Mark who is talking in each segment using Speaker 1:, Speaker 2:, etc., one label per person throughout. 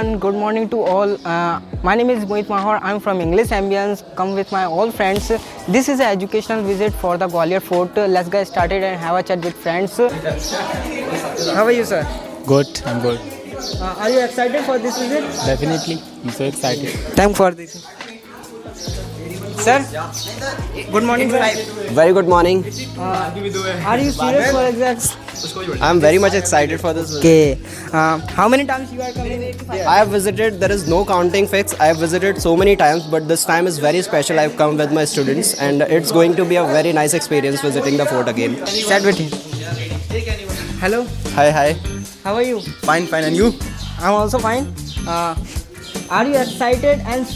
Speaker 1: everyone, good morning to all. My name is Mohit Mahar. I'm from English Ambience. Come with my all friends. This is an educational visit for the Gwalior Fort. Let's get started and have a chat with friends. How are you, sir?
Speaker 2: Good, I'm good.
Speaker 1: Are you excited for this visit?
Speaker 2: Definitely, I'm so excited.
Speaker 1: Thanks for this. Sir, good morning, sir.
Speaker 3: Very good morning.
Speaker 1: Are you serious for exams?
Speaker 3: I'm very much excited for this.
Speaker 1: Okay. How many times you are coming?
Speaker 3: I have visited, there is no counting fix. I have visited so many times, but this time is very special. I've come with my students and it's going to be a very nice experience visiting the fort again.
Speaker 1: Chat with him. Hello,
Speaker 3: Hi.
Speaker 1: how are you?
Speaker 3: Fine, and you?
Speaker 1: I'm also fine. Are you excited and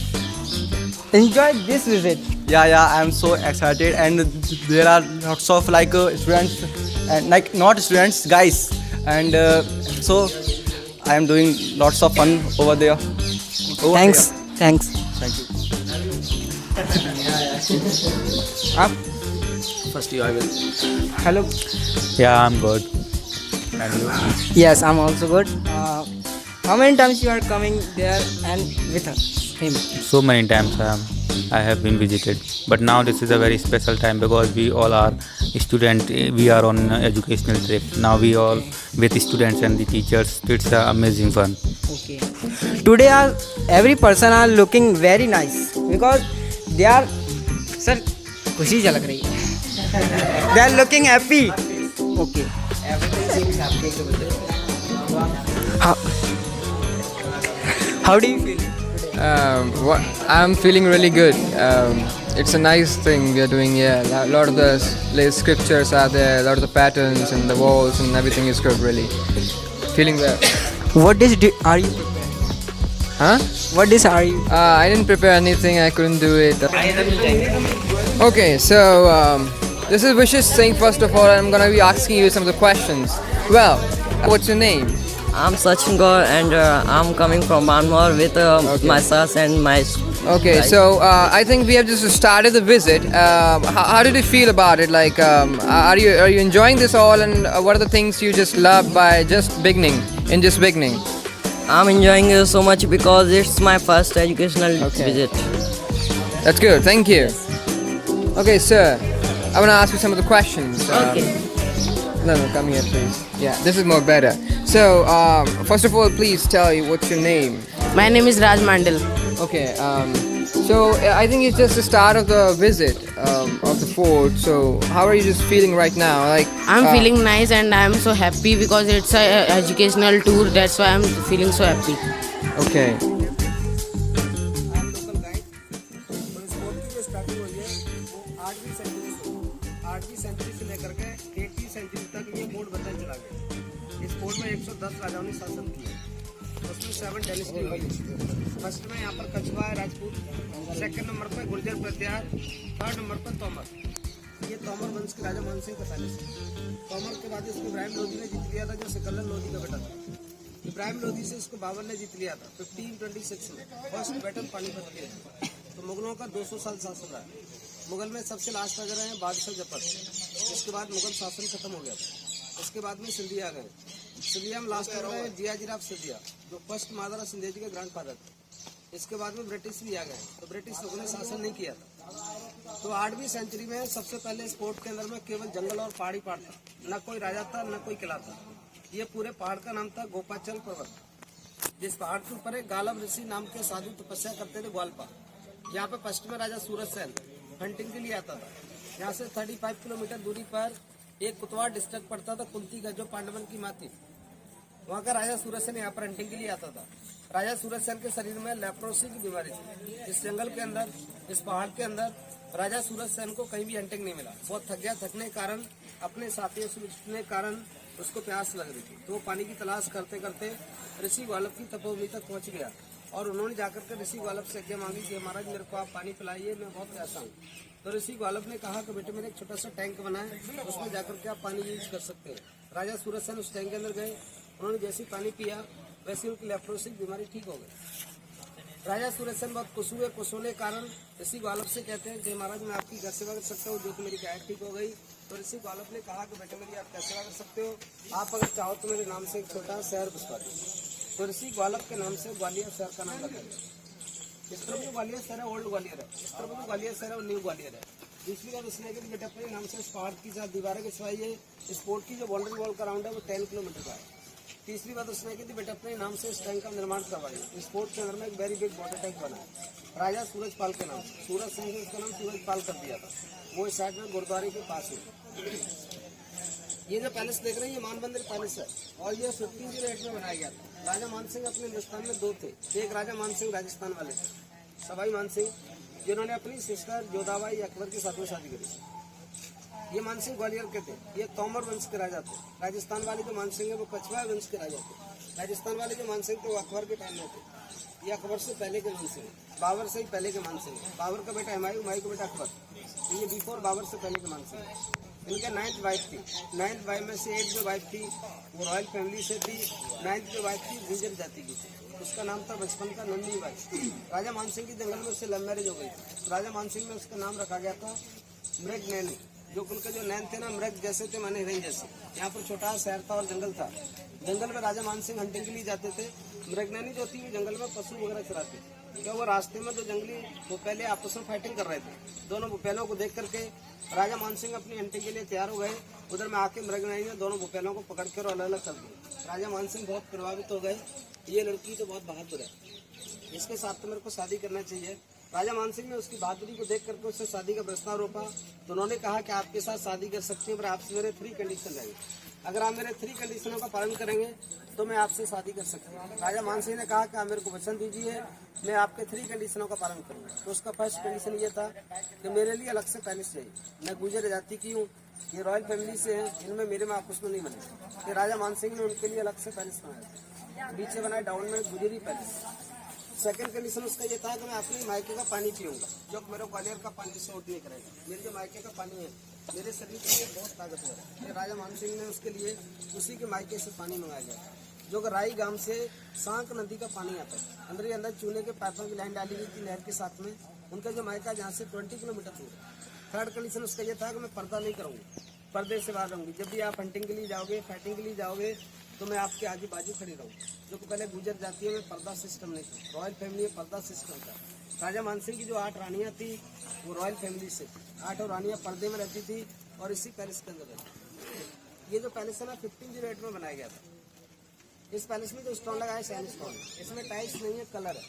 Speaker 1: enjoy this visit?
Speaker 4: Yeah, I'm so excited, and there are lots of students and not students, guys, and so I am doing lots of fun over there.
Speaker 1: Thanks.
Speaker 4: Thank you.
Speaker 1: Up.
Speaker 3: First you I will.
Speaker 1: Hello.
Speaker 2: Yeah, I'm good. And you?
Speaker 1: Yes, I'm also good. How many times you are coming there and with him?
Speaker 2: So many times I have been visited, but now this is a very special time because we all are students. We are on educational trip. Now we all with students and the teachers. It's amazing fun.
Speaker 1: Okay. Today, every person are looking very nice because they are. Sir, खुशी झलक रही है. They are looking happy. Okay. Everything seems happy. How do you feel?
Speaker 5: I'm feeling really good. It's a nice thing we are doing here. A lot of the scriptures are there, a lot of the patterns and the walls and everything is good, really. Feeling well.
Speaker 1: What dish are you?
Speaker 5: Huh?
Speaker 1: What dish are you?
Speaker 5: I didn't prepare anything, I couldn't do it. Okay, so this is Vishis Singh first of all, and I'm gonna be asking you some of the questions. Well, what's your name?
Speaker 6: I'm Sachin Gaur and I'm coming from Myanmar with my sons and my.
Speaker 5: Okay,
Speaker 6: guys.
Speaker 5: so I think we have just started the visit. How did you feel about it? Like, are you enjoying this all, and what are the things you just love by just beginning?
Speaker 6: I'm enjoying it so much because it's my first educational visit.
Speaker 5: That's good. Thank you. Okay, sir. I want to ask you some of the questions.
Speaker 6: Okay.
Speaker 5: No, come here, please. Yeah, this is more better. So, first of all, please tell you what's your name.
Speaker 7: My name is Raj Mandal.
Speaker 5: Okay. So I think it's just the start of the visit of the fort. So how are you just feeling right now? Like
Speaker 7: I'm feeling nice and I'm so happy because it's a educational tour. That's why I'm feeling so happy.
Speaker 5: Okay.
Speaker 3: इस fort में 110 राजाओं ने शासन किया. उसमें 7 dynasty हुई. First में यहाँ पर कछुआ है राजपूत. सेकंड नंबर पर गुर्जर प्रत्यार. थर्ड नंबर पर तोमर. ये तोमर वंश के राजा मान सिंह का पैलेस है. तोमर के बाद इसको इब्राहिम लोधी ने जीत लिया था, जो सिकंदर लोधी का बेटा था. इब्राहिम लोधी से इसको बाबर ने जीत लिया था 1526 में. फर्स्ट बैटल पानीपत के. तो मुगलों का 200 साल शासन रहा. मुगल में सबसे लास्ट आ रहे हैं बादशाह जफर. इसके बाद मुगल शासन खत्म हो गया था. उसके बाद में सिंधिया गए. सिंधिया में लास्ट आ गए जियाजीराव सिंधिया, जो फर्स्ट महाराजा सिंधिया जी के ग्रैंडफादर थे. इसके बाद में ब्रिटिश भी आ गए, तो ब्रिटिश लोगों ने शासन नहीं किया था. तो 8वीं सेंचुरी में सबसे पहले इस फोर्ट के अंदर में केवल जंगल और पहाड़ी पहाड़ था. न कोई राजा था, न कोई किला था. ये पूरे पहाड़ का नाम था गोपाचल पर्वत. जिस पहाड़ के ऊपर एक गालब ऋषि नाम के साधु तपस्या करते थे ग्वालपा. यहाँ पे पश्चिम में राजा सूरज सेन हंटिंग के लिए आता था. यहाँ से 35 किलोमीटर दूरी पर एक कुतवाड़ डिस्ट्रिक्ट पड़ता था, कुंती का, जो पांडवन की माँ थी. वहाँ का राजा सूरज सेन यहाँ पर हंटिंग के लिए आता था. राजा सूरज सेन के शरीर में लेप्रोसी की बीमारी थी. इस जंगल के अंदर, इस पहाड़ के अंदर राजा सूरज सेन को कहीं भी हंटिंग नहीं मिला. बहुत थक गया. थकने के कारण, अपने साथियों से मिलने के कारण उसको प्यास लग रही थी. तो वो पानी की तलाश करते करते ऋषि ग्वालप की तपोभूमि तक पहुंच गया. और उन्होंने जाकर के ऋषि ग्वालप से आज्ञा मांगी कि महाराज मेरे को आप पानी पिलाइए, मैं बहुत प्यासा हूँ. तो ऋषि ग्वालप ने कहा कि बेटे मेरे एक छोटा सा टैंक बनाए, उसमें जाकर के आप पानी यूज कर सकते हैं. राजा सूरज सेन उस टैंक के अंदर गए. उन्होंने जैसे पानी पिया वैसे उनकी लेप्रोसिक बीमारी ठीक हो गई. राजा सूरज सेन बहुत खुश हुए. खुश होने के कारण ऋषि ग्वालप से कहते हैं कि महाराज मैं आपकी क्या सेवा कर सकता हूँ, जो कि मेरी गाय ठीक हो गई. तो ऋषि ग्वालप ने कहा कि बेटे मेरी आप क्या सेवा कर सकते हो, आप अगर चाहो तो मेरे नाम से एक छोटा शहर बसवा दो. तो ऋषि ग्वालक के नाम से ग्वालियर शहर का नाम रखा गया। इस तरफ जो ग्वालियर शहर है ओल्ड ग्वालियर है, इस तरफ जो ग्वालियर शहर है वो न्यू ग्वालियर है। दूसरी बात इसने कि बेटा अपने नाम से इस पहाड़ की साथ दीवारें के सिवाय ये स्पोर्ट की जो बाउंड्री वॉल का राउंड है वो 10 किलोमीटर का है। तीसरी बात उसने की थी बेटा अपने नाम से इस टैंक का निर्माण करवाइए। इस पोर्ट के अंदर में एक वेरी बिग वाटर टैंक बना है राजा सूरजपाल के नाम से। सूरज सिंह ने इसका नाम सूरजपाल कर दिया था। वो इस साइड में गुरुद्वारे के पास है। ये जो पैलेस देख रहे हैं ये मानमंदिर पैलेस है और ये 1508 में बनाया गया था। राजा मानसिंह अपने हिंदुस्तान में 2 थे। एक राजा मानसिंह राजस्थान वाले थे, सवाई मानसिंह, जिन्होंने अपनी सिस्टर जोधाबाई अकबर के साथ में शादी करी। ये मानसिंह ग्वालियर के थे। ये तोमर वंश के राजा थे। राजस्थान वाले जो मानसिंह है वो कछवाहा वंश के राजा थे। राजस्थान वाले जो मानसिंह थे वो अकबर के टाइम में थे। ये अकबर से पहले के मानसिंह, बाबर से ही पहले के मानसिंह। बाबर का बेटा हुमायूं, हुमायूं का बेटा अकबर। ये बिफोर बाबर से पहले के मानसिंह। इनके 9th वाइफ थी। 9th वाइफ में से एक जो वाइफ थी वो रॉयल फैमिली से थी। 9th जो वाइफ थी गुर्जर जाति की थी। उसका नाम था बचपन का नंदी बाई। राजा मानसिंह की जंगल में उससे लव मैरिज हो गई थी। तो राजा मानसिंह में उसका नाम रखा गया था मृग नैनी। जो उनके जो नैन थे ना मृग जैसे थे, माने हिरन जैसे। यहाँ पर छोटा शहर था और जंगल था। जंगल में राजा मानसिंह हंटिंग के लिए जाते थे। मृगनैनी जो थी जंगल में पशु वगैरह चराती थी। तो वो रास्ते में जो जंगली वो पहले आपस में फाइटिंग कर रहे थे। दोनों भूपेलों को देख करके राजा मानसिंह अपनी हंटिंग के लिए तैयार हो गए। उधर में आके मृगनैनी ने दोनों भूपेलों को पकड़ कर अलग अलग कर दिया। राजा मानसिंह बहुत प्रभावित हो गए। ये लड़की तो बहुत बहादुर है, इसके साथ तो मेरे को शादी करना चाहिए। राजा मानसिंह ने उसकी बहादुरी को देख करके उससे शादी का प्रस्ताव रोका। तो उन्होंने कहा कि आपके साथ शादी कर सकते हैं, पर आपसे मेरे 3 कंडीशन रहेंगे। अगर आप मेरे 3 कंडीशनों का पालन करेंगे तो मैं आपसे शादी कर सकता हूँ। राजा मानसिंह ने कहा कि आप मेरे को वचन दीजिए, मैं आपके 3 कंडीशनों का पालन करूँगा। तो उसका फर्स्ट कंडीशन ये था कि मेरे लिए अलग से पैलेस चाहिए। मैं गुर्जर जाति की हूँ, ये रॉयल फैमिली से हैं, इनमें मेरे में आपस में नहीं बने। कि राजा मानसिंह ने उनके लिए अलग से पैलेस बनाया। बीचे बनाए डाउन में गुजरी पैलेस। सेकंड कंडीशन उसका ये था कि मैं अपने मायके का पानी पीऊंगा, जो मेरे ग्वालियर का पानी सूट नहीं करेगा। मेरे जो मायके का पानी है मेरे शरीर के लिए बहुत ताकतवर है। ये राजा मानसिंह ने उसके लिए उसी के मायके से पानी मंगाया गया, जो राई गांव से सांक नदी का पानी आता है। अंदर ही अंदर चूने के पाइपों की लाइन डाली गई थी नहर के साथ में। उनका जो मायका जहाँ से 20 किलोमीटर दूर है। थर्ड कंडीशन उसका ये था कि मैं पर्दा नहीं करूँगी, पर्दे से बाहर रहूँगी। जब भी आप हंटिंग के लिए जाओगे, फाइटिंग के लिए जाओगे, तो मैं आपके आजू बाजू खड़ी रहूँ। जो कि पहले गुजर जाती है में पर्दा सिस्टम नहीं था। रॉयल फैमिली में पर्दा सिस्टम था। राजा मानसिंह की जो 8 रानियाँ थी वो रॉयल फैमिली से 8 रानियाँ पर्दे में रहती थी और इसी पैलेस के अंदर रहती। ये जो पैलेस है ना 1508 में बनाया गया था। इस पैलेस में जो स्टोन लगा है सैंड स्टोन, इसमें टाइल्स नहीं है, कलर है।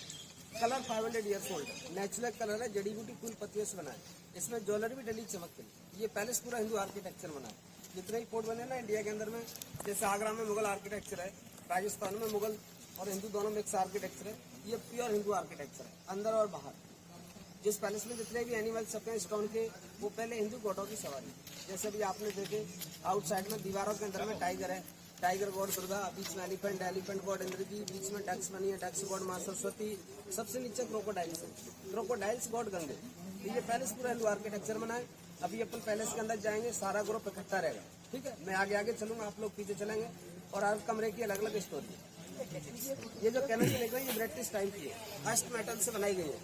Speaker 3: कलर 500 ईयर्स ओल्ड है, नेचुरल कलर है, जड़ी बूटी फूल पत्तियों से बना है। इसमें ज्वेलरी भी डली चमकती है। ये पैलेस पूरा हिंदू आर्किटेक्चर बना है। जितने ही फोर्ट बने ना इंडिया के अंदर में, जैसे आगरा में मुगल आर्किटेक्चर है, राजस्थान में मुगल और हिंदू दोनों मिक्स आर्किटेक्चर है। ये प्योर हिंदू आर्किटेक्चर है, अंदर और बाहर। जिस पैलेस में जितने भी एनिमल्स अपने स्टोन के, वो पहले हिंदू गॉडों की सवारी। जैसे अभी आपने देखे आउटसाइड में दीवारों के अंदर में टाइगर है, टाइगर गॉड दुर्गा, बीच में एलिफेंट, एलिफेंट गॉड इंद्र की, बीच में डक्स बनी है, डक्स गॉड मां सरस्वती, सबसे नीचे क्रोकोडाइल्स है, क्रोकोडाइल्स गॉड गंगे। तो ये पैलेस पूरा हिंदू आर्किटेक्चर बना है। अभी अपन पैलेस के अंदर जाएंगे, सारा ग्रुप इकट्ठा रहेगा, ठीक है। मैं आगे आगे चलूंगा, आप लोग पीछे चलेंगे और हर कमरे की अलग अलग स्टोरी। ये जो कैनन देख रहे हैं ये ब्रिटिश टाइम की है, फर्स्ट मेटल से बनाई गई है।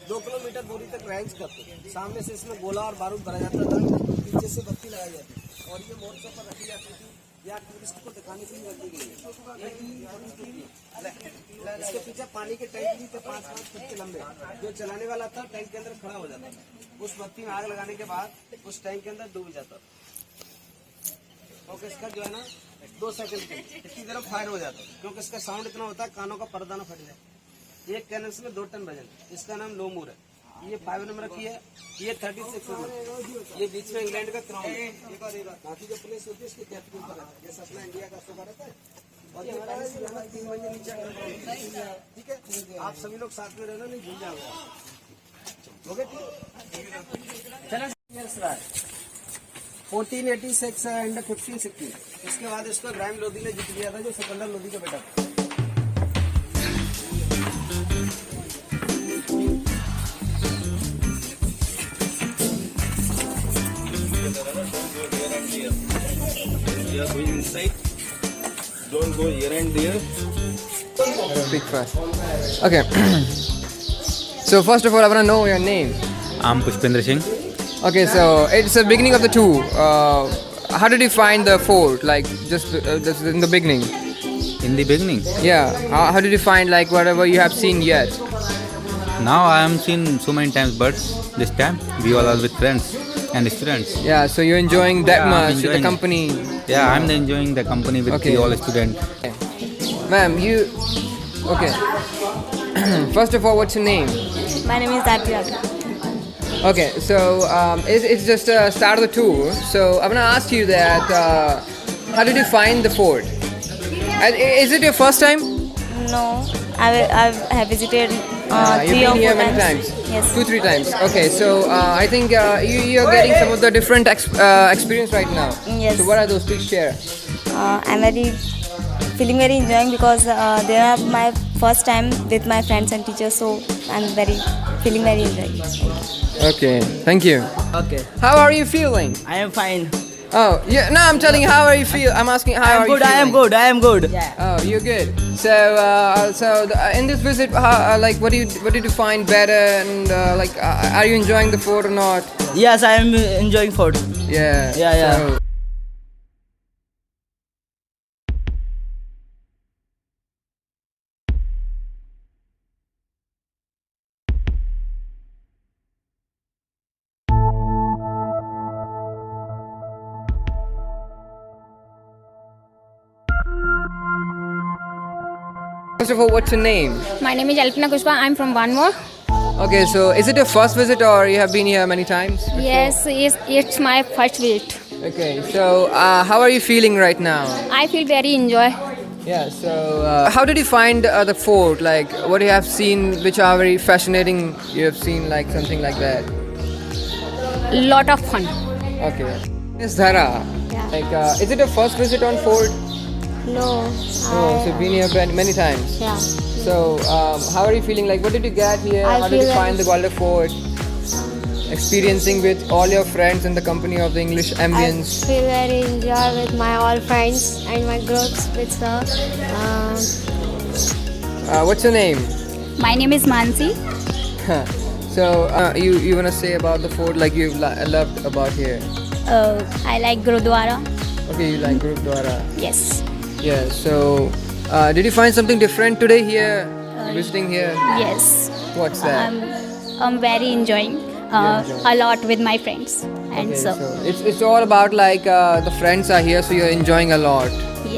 Speaker 3: 2 किलोमीटर दूरी तक रेंज करते। सामने से इसमें गोला और बारूद भरा जाता था, पीछे से बत्ती लगाई जाती थी और ये मोर्चों पर रखी जाती थी। या टूरिस्ट को दिखाने के लिए रखी गई है। इसके पीछे पानी के टैंक भी थे 5-5 फुट के लंबे, जो चलाने वाला था टैंक के अंदर खड़ा हो जाता था। उस बत्ती में आग लगाने के बाद उस टैंक के अंदर डूब जाता था। ओके, इसका जो है ना 2 सेकंड के इतनी तरफ फायर हो जाता है, क्योंकि इसका साउंड इतना होता है कानों का पर्दा ना फट जाए। एक कैनन में 2 टन वजन, इसका नाम लोमूर है। ये 5 नंबर की है, ये 36 नंबर। ये बीच में इंग्लैंड का क्राउन है। बाकी जो प्लेस होती है उसके कैपिटल पर रहता है, जैसे अपना इंडिया का सोफा रहता है। और ये पैलेस 3 मंजिल नीचे, ठीक है। आप सभी लोग साथ में रहना, नहीं भूल जाओगे। हो गए चलो 1486 एंड 1560। इसके बाद इसको इब्राहिम लोदी ने जीत लिया था, जो सिकंदर लोदी का बेटा था।
Speaker 8: Don't go here and there.
Speaker 5: Big fast. Okay. So first of all, I want to know your name.
Speaker 2: I'm Pushpendra Singh.
Speaker 5: Okay, so it's the beginning of the tour. How did you find the fort? Like just in the beginning.
Speaker 2: In the beginning,
Speaker 5: Yeah. How did you find like whatever you have seen yet?
Speaker 2: now I am seen so many times, but this time we all are with friends and students.
Speaker 5: Yeah. So you're enjoying that
Speaker 2: Yeah, I'm
Speaker 5: much with the
Speaker 2: enjoying.
Speaker 5: company.
Speaker 2: Yeah, I'm enjoying the company with
Speaker 5: Okay.
Speaker 2: the all students.
Speaker 5: Ma'am, you. Okay. First of all, what's your name?
Speaker 9: My name is Adriana.
Speaker 5: Okay, so it's just the start of the tour. So I'm gonna ask you that how did you find the fort? And is it your first time?
Speaker 9: No, I have visited
Speaker 5: You've
Speaker 9: 3 or
Speaker 5: been
Speaker 9: 4
Speaker 5: here many
Speaker 9: times.
Speaker 5: times.
Speaker 9: Yes.
Speaker 5: 2-3 times. Okay, so I think you're getting some of the different experience right now.
Speaker 9: Yes.
Speaker 5: So what are those? Please share.
Speaker 9: I'm feeling very enjoying because they are my first time with my friends and teachers. So I'm feeling very enjoying.
Speaker 5: Okay, thank you.
Speaker 6: Okay.
Speaker 5: How are you feeling?
Speaker 6: I am fine.
Speaker 5: Oh, yeah. No, I'm telling you how are you feel. I'm asking how are you feeling?
Speaker 6: I am good.
Speaker 5: Oh, you're good. So, in this visit, like, what did you find better, and like, are you enjoying the fort or not?
Speaker 6: Yes, I am enjoying food.
Speaker 5: Yeah.
Speaker 6: Yeah.
Speaker 5: So, first of all, what's your name?
Speaker 10: My name is Alpina Kushpa. I'm from Vanmore.
Speaker 5: Okay, so is it your first visit or you have been here many times?
Speaker 10: Yes, it's my first visit.
Speaker 5: Okay, so how are you feeling right now?
Speaker 10: I feel very enjoy.
Speaker 5: Yeah, so how did you find the fort? Like, what you have seen, which are very fascinating, you have seen like something like that?
Speaker 10: Lot of fun.
Speaker 5: Okay. Miss Dhara,
Speaker 9: Yeah.
Speaker 5: like, is it your first visit on fort?
Speaker 9: No.
Speaker 5: Oh, so you've been here many times.
Speaker 9: Yeah.
Speaker 5: So, how are you feeling? Like, what did you get here?
Speaker 9: I
Speaker 5: How did you
Speaker 9: feel
Speaker 5: find the
Speaker 9: very-
Speaker 5: Gwalior Fort? Experiencing with all your friends in the company of the English ambience.
Speaker 9: feel very enjoy with my all friends and my groups with sir.
Speaker 5: What's your name?
Speaker 10: My name is Mansi.
Speaker 5: So, you wanna say about the fort, like you loved about here?
Speaker 10: I like Gurudwara.
Speaker 5: Okay, you like Gurudwara.
Speaker 10: Yes.
Speaker 5: Yeah. So, did you find something different today here, visiting here?
Speaker 10: Yes.
Speaker 5: What's that?
Speaker 10: I'm very enjoying. A lot with my friends, and
Speaker 5: Okay,
Speaker 10: so
Speaker 5: it's all about like the friends are here, so you're enjoying a lot.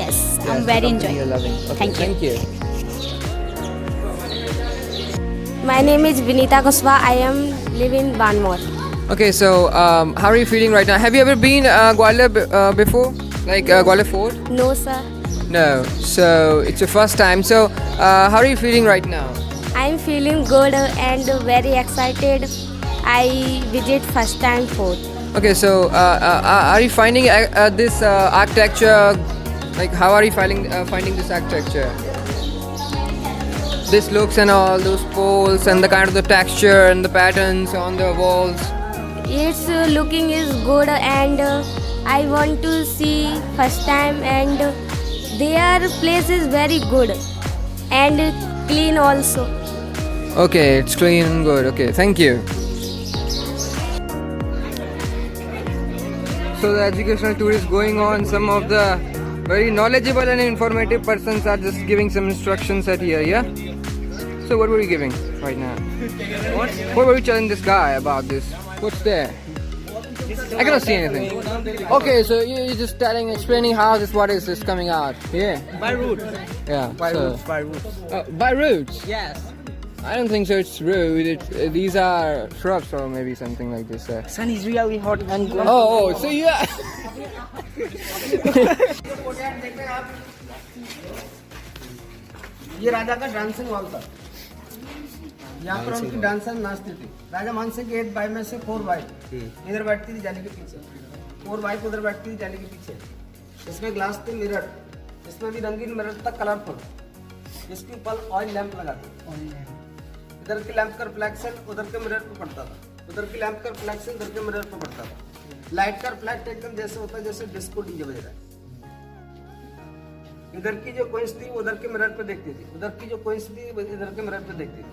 Speaker 10: yes,
Speaker 5: Yes,
Speaker 10: I'm
Speaker 5: the
Speaker 10: very
Speaker 5: company You're
Speaker 10: enjoying.
Speaker 5: loving. Okay,
Speaker 10: Thank you.
Speaker 9: My name is Vinita Kuswa. I am living in Banmore.
Speaker 5: Okay, so how are you feeling right now? Have you ever been Gwalior before, like Gwalior Fort?
Speaker 9: No, sir.
Speaker 5: No. So it's your first time. So how are you feeling right now?
Speaker 9: I am feeling good and very excited. I visit first time fort.
Speaker 5: Okay, so are you finding this architecture? Like, how are you finding this architecture? This looks and all those poles and the kind of the texture and the patterns on the walls.
Speaker 9: Its looking is good and I want to see first time and their place is very good and clean also.
Speaker 5: Okay, it's clean and good. Okay, thank you. So the educational tour is going on. Some of the very knowledgeable and informative persons are just giving some instructions at here, yeah? So what were you giving right now? What were you telling this guy about this? What's there? I cannot see anything. Okay, so you're just explaining how what is this coming out? Yeah.
Speaker 6: By root.
Speaker 5: Yeah.
Speaker 6: By
Speaker 5: so-
Speaker 6: roots.
Speaker 5: by roots?
Speaker 6: Yes.
Speaker 5: I don't think so. It's root. These are shrubs or maybe something like this.
Speaker 6: Sun is really hot and good.
Speaker 5: Oh, so yeah.
Speaker 3: ये राजा का dancing hall था। यहाँ पर उनकी dancer नाचती थी। राजा मानसिंह की 8 by में से 4 बाई इधर बैठती थी जाली के पीछे, 4 बाई उधर बैठती थी जाली के पीछे। इसमें ग्लास थे मिरर, इसमें भी रंगीन मिरर था कलरफुल, इसके ऊपर ऑयल लैंप लगा था। इधर के लैंप का रिफ्लेक्शन उधर के मिरर पे पड़ता था, उधर की लैंप का रिफ्लेक्शन इधर के मिरर पे पड़ता था। लाइट का रिफ्लेक्ट एकदम जैसे होता है जैसे डिस्को डीजे बज रहा है। इधर की जो कोइंस थी उधर के मिरर पे देखती थी, उधर की जो कोइंस थी इधर के मिरर पे देखती थी।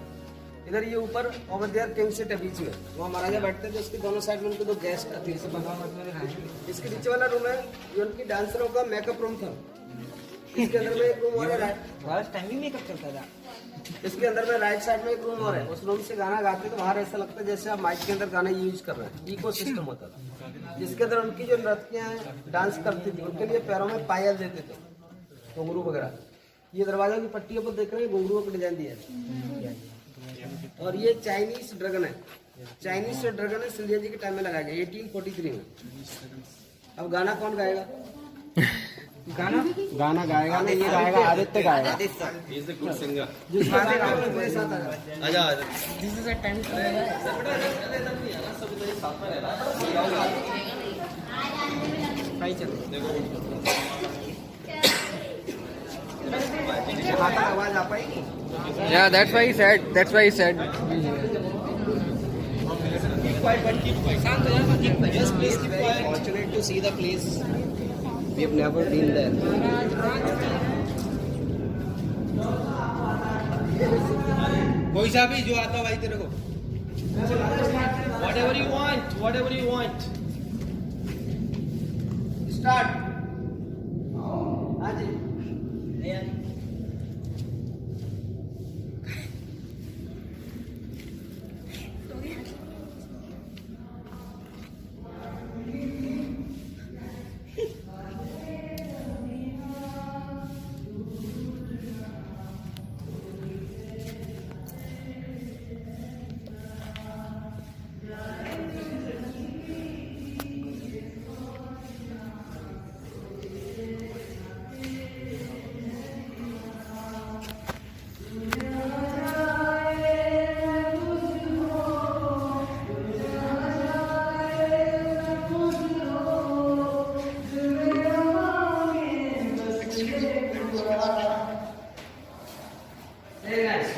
Speaker 3: इधर ये ऊपर ओवर देयर किंग सीट है बीच में, वहाँ महाराजा बैठते थे, उसके दोनों साइड में उनके 2 गेस्ट आती है। इसके नीचे वाला रूम है ये उनकी डांसरों का मेकअप रूम था। इसके अंदर में एक रूम और है
Speaker 1: फर्स्ट टाइम ही मेकअप करता था।
Speaker 3: इसके अंदर में राइट साइड में एक रूम और है। उस रूम से गाना गाते तो बाहर ऐसा लगता है जैसे आप माइक के अंदर गाना यूज कर रहे हैं। इको सिस्टम होता था जिसके अंदर उनकी जो नर्तकियां डांस करती थी उनके लिए पैरों में पायल देते थे, घुंघरू वगैरह। ये दरवाजा की पट्टियों पर देख रहे हैं, घुंघरुओं का डिजाइन दिया है। और ये चाइनीज ड्रैगन है। चाइनीज ड्रैगन है, सिंधिया जी के टाइम में लगाया गया 1843 में। अब गाना कौन गाएगा?
Speaker 1: गाना गाएगा नहीं, ये गाएगा Aditya गाएगा।
Speaker 8: He is a good singer.
Speaker 3: जिस गाने का मेरे साथ आएगा।
Speaker 8: आजा आजा।
Speaker 7: This is a time to
Speaker 3: माता आवाज आ पाएगी?
Speaker 5: Yeah, that's why he said. That's why he said.
Speaker 3: Just please keep quiet. Fortunate to see the place. We have never been there.
Speaker 8: कोई सा भी जो आता भाई तेरे को। Whatever you want, whatever you want.
Speaker 3: Start. हाँ जी।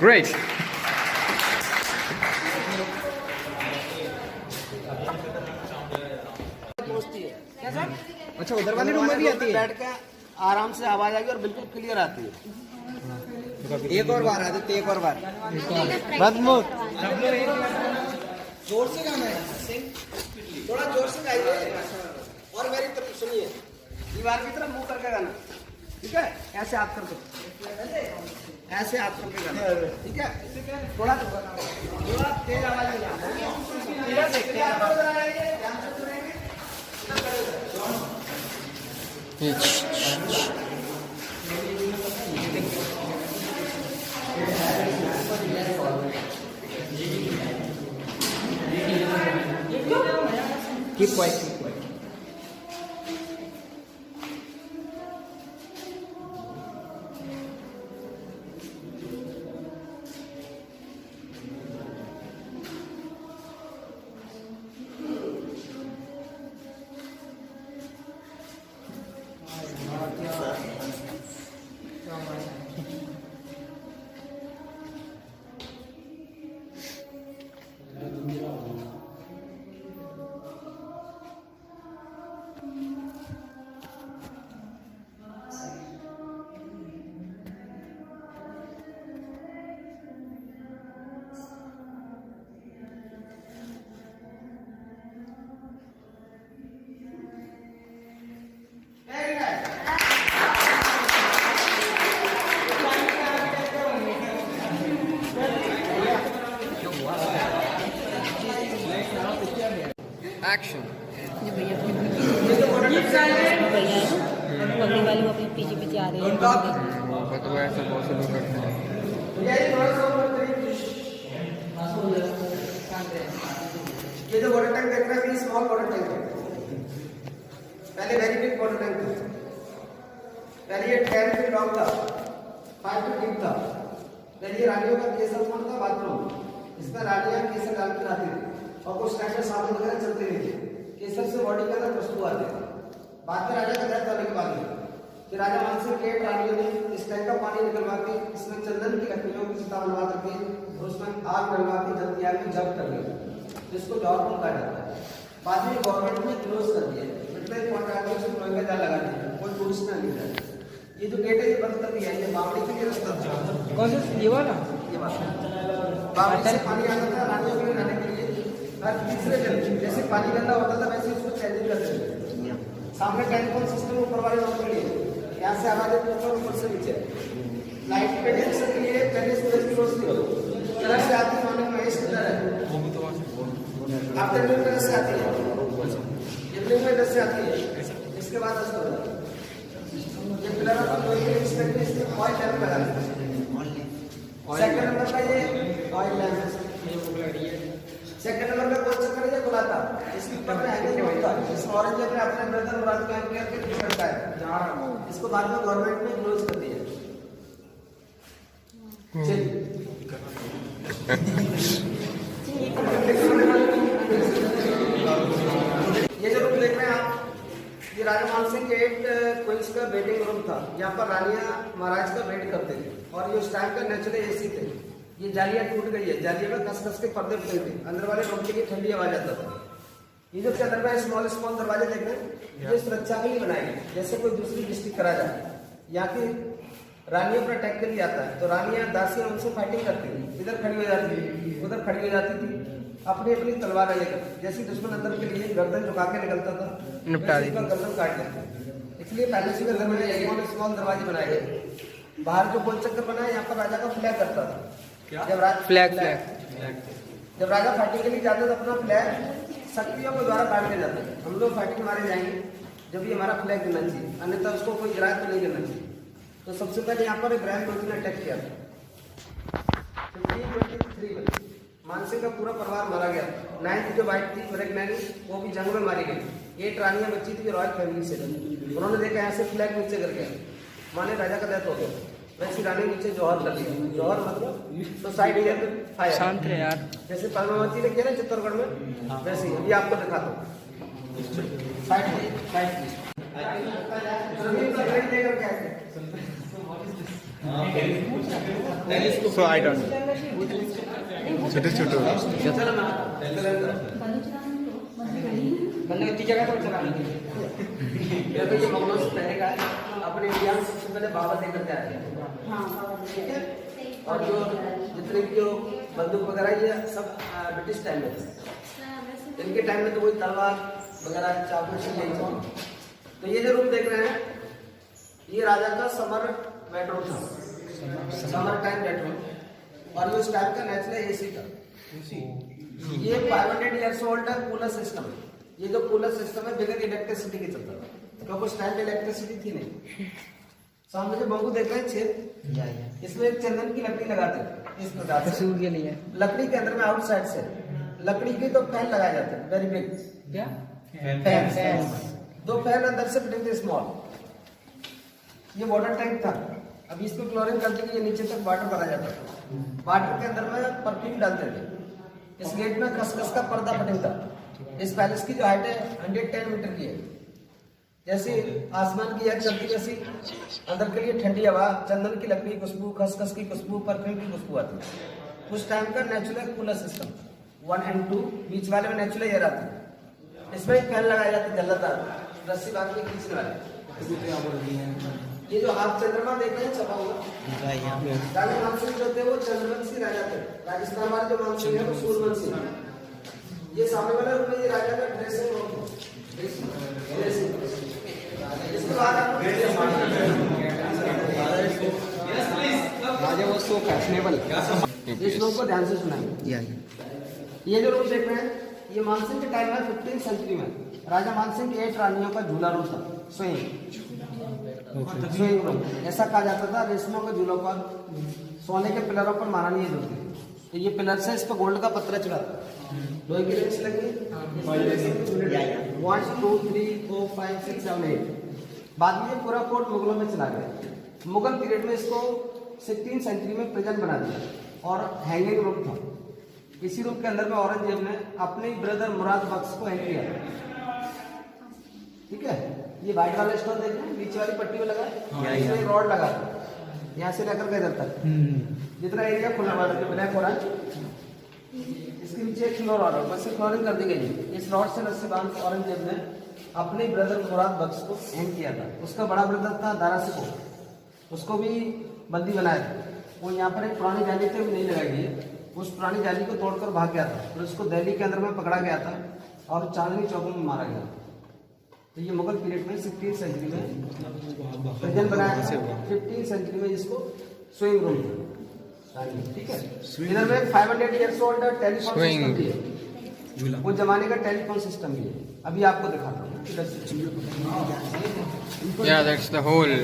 Speaker 5: Great.
Speaker 3: अच्छा, उधर वाले रूम में भी आती है। बैठ के आराम से आवाज आएगी और बिल्कुल क्लियर आती है। एक और बार आदित्य, एक और बार। जोर से गाना है, थोड़ा जोर से गाइए और मेरी तरफ सुनिए। दीवार की तरफ मुंह करके गाना, ठीक है? ऐसे हाथ करके, ऐसे हाथ करके गाना, ठीक है? थोड़ा तेज आवाज में गाना। Keep quiet, keep quiet.
Speaker 5: Action.
Speaker 10: भैया पगड़ी वाले वो अपने पीछे पीछे आ रहे हैं।
Speaker 5: But वो ऐसा बहुत से लोग करते हैं।
Speaker 3: ये जो वाटर टैंक देख रहे हैं, ये स्मॉल वाटर टैंक है। पहले वेरी बिग वाटर टैंक था। पहले ये 10 फीट लॉन्ग था, 5 फीट डीप था। पहले ये रानियों का केसर फंड था बाथरूम। इसमें रानियां केसर डाल के आती थी और कुछ टाइम में साबुन वगैरह चलते नहीं थे। केसर से बॉडी के अंदर खुशबू आती थी। बाद में राजा का डेथ होने के बाद फिर राजा मानसिंह के रानियों ने इस टैंक का पानी निकलवा के इसमें चंदन की लकड़ियों की चिता बनवा करके और उसमें आग डलवा के जल्दी आग में जब कर लिया, जिसको जॉब कहा जाता है। बाद में गवर्नमेंट ने क्लोज कर दिया, मतलब कॉन्ट्रैक्टर से लोहे का जाल लगा दिया, कोई टूरिस्ट ना नहीं जाए। ये जो गेट है ये बंद कर दिया है, ये बावड़ी के लिए रास्ता था।
Speaker 1: कौन सा? ये वाला?
Speaker 3: ये बात बावड़ी से पानी आता था रानियों के लिए नहाने के लिए। हर तीसरे दिन जैसे पानी गंदा होता था वैसे इसको चेंजिंग करते थे। सामने टेलीफोन सिस्टम ऊपर वाले लोगों के लिए, यहाँ से आवाज ऊपर से नीचे लाइट पे डायरेक्शन के लिए पहले सूरज की रोशनी तरह से आती है मॉर्निंग में इस तरह आफ्टरनून में से आती है इवनिंग में से आती है इसके बाद असर होता है ये पिलर अपन लोहे के इस तरह से ऑयल लैंप लगा सेकंड नंबर का ये ऑयल लैंप सेकंड नंबर का कौन चक्कर है खुलाता इसके ऊपर में हैंगिंग होता है इस ऑरेंज में अपने ब्रदर मुराद को हैंग करके करता है इसको बाद में गवर्नमेंट ने क्लोज कर दिया ये जो रूम देख रहे हैं आप ये राजा मानसिंह के 8 क्वींस का वेटिंग रूम था यहाँ पर रानियां महाराज का वेट करते थे और ये उस टाइम का नेचुरल एसी थे ये जालियां टूट गई है जालियां में कस के पर्दे फटे थे अंदर वाले रूम के लिए ठंडी आवाज आता था ये जो अंदर में स्मॉल स्मॉल दरवाजे देख रहे हैं ये सुरक्षा के लिए बनाए गए जैसे कोई दूसरी डिस्ट्रिक्ट करा जाए यहाँ की रानियों पर अटैक के लिए आता है तो रानियां दासियां उनसे फाइटिंग करती थी इधर खड़ी हो जाती थी उधर खड़ी हो जाती थी अपनी अपनी तलवार लेकर जैसे दुश्मन अंदर के लिए गर्दन झुका के निकलता था निपटा दी गर्दन काट लेते इसलिए पहले से अंदर में स्मॉल स्मॉल दरवाजे बनाए गए बाहर जो गोल चक्कर बना है यहाँ पर राजा का फ्लैग करता था जब राजा फाइटिंग के लिए जाते तो अपना फ्लैग शक्तियों के द्वारा काट के जाते हम लोग फाइटिंग मारे जाएंगे जब ये हमारा फ्लैग गिरना चाहिए अन्यथा उसको कोई गिराए तो नहीं गिरना चाहिए तो सबसे पहले यहाँ पर इब्राहिम लोधी ने अटैक किया 1523 में मानसिंह का पूरा परिवार मारा गया 9th जो वाइफ थी प्रेगनेंट वो भी जंग में मारी गई 8 रानियां बच्ची थी रॉयल फैमिली से उन्होंने देखा यहाँ से फ्लैग नीचे कर गया माने राजा का डेथ हो गया वैसी रानी नीचे जौहर कर दिया जौहर मतलब तो साइड एयर फायर शांत है यार जैसे पद्मावती ने किया ना चित्तौड़गढ़ में वैसे ही अभी आपको दिखाता हूँ side
Speaker 4: So I don't know. छोटे छोटे
Speaker 3: जगह पर चला ये मुगलों से पहले का अपने इंडिया में सबसे पहले बाबा लेकर के आते हैं ठीक है और जो जितने भी जो बंदूक वगैरह ये सब ब्रिटिश टाइम में थे इनके टाइम में तो कोई तलवार वगैरह चाकू से नहीं था तो ये जो रूम देख रहे हैं ये राजा का समर बेडरूम था समर टाइम बेडरूम और ये उस टाइम का नेचुरल एसी था ये 500 ईयर्स ओल्ड कूलर सिस्टम ये जो कूलर सिस्टम है बगैर इलेक्ट्रिसिटी के चलता था क्योंकि उस टाइम पे इलेक्ट्रिसिटी थी नहीं सामने जो बंबू देख रहे हैं छेद इसमें एक चंदन की लकड़ी लगाते हैं इस प्रकार से के लिए लकड़ी के अंदर में आउटसाइड से लकड़ी के तो फैन लगाए जाते हैं वेरी बिग क्या फैन 2 फैन अंदर से फिटिंग थे स्मॉल ये वाटर टैंक था अभी इसको क्लोरीन करते कि ये नीचे तक वाटर भरा जाता था वाटर के अंदर में परफ्यूम डालते थे इस गेट में खसखस का पर्दा फिटिंग था इस पैलेस की जो हाइट है 110 मीटर की है जैसे आसमान की याद चलती वैसी अंदर के लिए ठंडी हवा चंदन की लकड़ी खुशबू खसखस की खुशबू परफ्यूम की खुशबू आती उस टाइम का नेचुरल कूलर सिस्टम 1 and 2 बीच वाले में नेचुरल एयर आती इसमें फैन लगाया जाता जल्लादार रस्सी बांध के खींचने वाले ये जो आप चंद्रमा देख रहे हैं छपा हुआ राजा मानसिंह जो थे वो चंद्रवंशी राजा थे राजस्थान वाले जो मानसिंह है वो सूर्यवंशी ये सामने वाला रूम में ये राजा का ड्रेसिंग रूम इसके बाद राजा वो सो फैशनेबल इस लोग को ध्यान से सुनाएंगे ये जो रूम देख रहे हैं ये मानसिंह के टाइम में 15th सेंचुरी में राजा मानसिंह के 8 रानियों का झूला रूम था स्विंग रूम ऐसा कहा जाता था रेशमों के झूलों पर सोने के पिलरों पर महारानी होती तो ये पिलर से इस पर गोल्ड का पत्थर चढ़ा लोहे की रेंच लगी 1 2 3 4 5 6 7 8 बाद में ये पूरा कोर्ट मुगलों में चला गया मुगल पीरियड में इसको 16th सेंचुरी में प्रेजेंट बना दिया और हैंगिंग रूम था इसी रूम के अंदर में औरंगजेब ने अपने ब्रदर मुराद बख्श को हैंग किया ठीक है ये व्हाइट वाला स्टोन देख रहे हैं बीच वाली पट्टी में लगा इसमें रॉड लगा यहाँ से लेकर के इधर तक जितना एरिया खुला हुआ है ब्लैक हो रहा है इसके नीचे एक फ्लोर और बस फ्लोरिंग कर दी गई है इस रॉड से रस्सी बांध औरंगजेब ने अपने ब्रदर मुराद बख्श को हैंग किया था उसका बड़ा ब्रदर था दारा सिकोह उसको भी बंदी बनाया था वो यहाँ पर एक पुरानी जाली थी नहीं लगाई गई उस पुरानी जाली को तोड़कर भाग गया था फिर उसको दिल्ली के अंदर में पकड़ा गया था और चांदनी चौक में मारा गया तो ये मुगल पीरियड में 16th सेंचुरी में प्रेजेंट बनाया, 15th सेंचुरी में इसको स्विंग रूम, ठीक है। इधर में 500 ईयर्स ओल्ड टेलीफोन सिस्टम भी है, वो जमाने का टेलीफोन सिस्टम भी है। अभी आपको दिखाता हूँ इधर से।
Speaker 5: Yeah, that's the whole.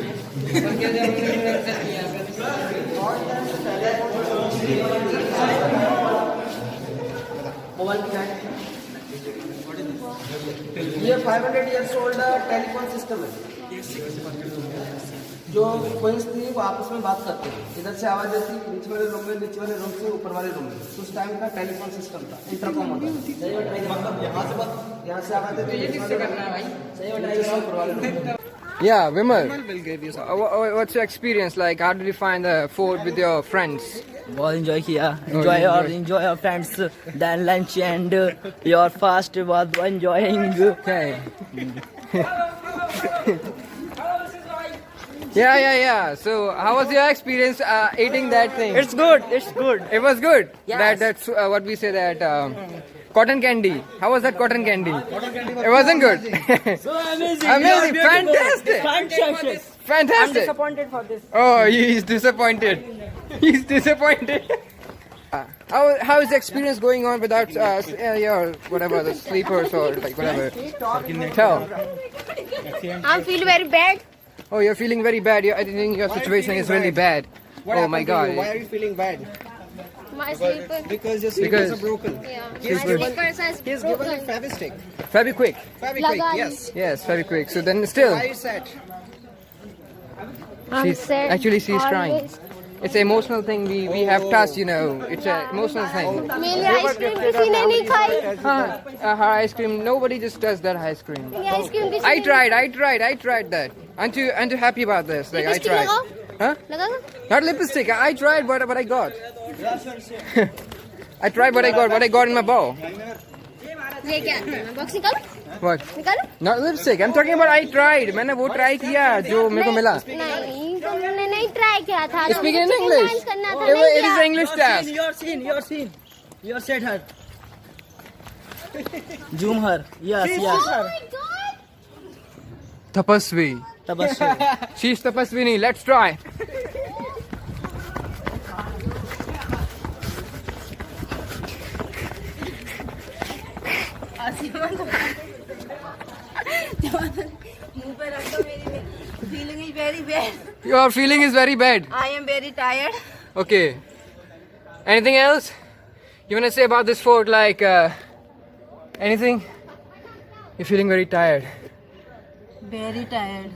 Speaker 3: Mobile क्या है? ये 500 ईयर्स ओल्ड टेलीफोन सिस्टम है। जो कोइंस थी वो आपस में बात करते थे, इधर से आवाज आती, नीचे वाले रूम में, नीचे वाले रूम से ऊपर वाले रूम में। उस टाइम का टेलीफोन सिस्टम था, इंटरकॉम होता था। यहाँ से आवाज आती, ऊपर वाले रूम में।
Speaker 5: Yeah, Vimal. What's your experience like? How did you find the fort with your friends?
Speaker 6: बहुत enjoy किया,
Speaker 5: you
Speaker 6: enjoy your friends, then lunch and your fast was enjoying.
Speaker 5: Okay. Yeah. So, how was your experience eating that thing?
Speaker 6: It's good.
Speaker 5: It was good.
Speaker 6: Yes.
Speaker 5: That's what we say that cotton candy. How was that cotton candy? It wasn't good.
Speaker 6: So amazing.
Speaker 5: Amazing. Fantastic.
Speaker 6: I'm
Speaker 5: Fantastic.
Speaker 6: disappointed for this.
Speaker 5: Oh, he's disappointed. He's disappointed. How is the experience going on without your whatever the sleepers or like whatever? Tell.
Speaker 9: I feel very bad.
Speaker 5: Oh, you're feeling very bad. I think your situation is really bad. Oh my God.
Speaker 3: Why are you feeling bad?
Speaker 9: My sleeper.
Speaker 3: Because your sleepers
Speaker 5: Because-
Speaker 3: are broken.
Speaker 9: Yeah.
Speaker 3: He's
Speaker 9: My
Speaker 3: given-
Speaker 9: sleepers are
Speaker 3: He's given a
Speaker 9: broken.
Speaker 3: Fevistick.
Speaker 5: Fabiquick.
Speaker 3: Feviquick,
Speaker 9: Laga
Speaker 3: yes.
Speaker 5: Yes, Fabiquick. So then still,
Speaker 3: Why is that?
Speaker 9: I'm
Speaker 5: she's
Speaker 9: sad.
Speaker 5: actually she's crying.
Speaker 9: Always.
Speaker 5: It's an emotional thing. We have touched, you know. It's an emotional thing.
Speaker 9: मेरी ice cream किसी ने नहीं खाई।
Speaker 5: Her ice cream. Nobody just does that ice cream.
Speaker 9: मेरी ice cream किसी
Speaker 5: I
Speaker 9: ने
Speaker 5: tried that. Aren't you happy about this? Like I
Speaker 9: lipstick
Speaker 5: tried.
Speaker 9: लगाओ।
Speaker 5: Huh?
Speaker 9: लगाओ।
Speaker 5: Not lipstick. I tried what I got. I tried what I got in my bowl.
Speaker 9: ये क्या? Box निकालो।
Speaker 5: What?
Speaker 9: निकालो।
Speaker 5: Not lipstick. I'm talking about I tried. मैंने वो try किया जो मेरे को मिला.
Speaker 9: नहीं, तुमने नहीं ट्राई किया था।
Speaker 5: Speak in
Speaker 9: तुमको
Speaker 5: English.
Speaker 9: dance करना था,
Speaker 5: It
Speaker 9: नहीं
Speaker 5: is
Speaker 9: किया।
Speaker 5: an English task.
Speaker 6: Your said her. Zoom her. Yes.
Speaker 9: Oh my God.
Speaker 5: Tapasvi. She's Tapaswini. Let's try.
Speaker 7: Feeling is very bad.
Speaker 5: Your feeling is very bad.
Speaker 7: I am very tired.
Speaker 5: Okay. Anything else you want to say about this fort? Like anything? You're feeling very tired.
Speaker 7: Very tired.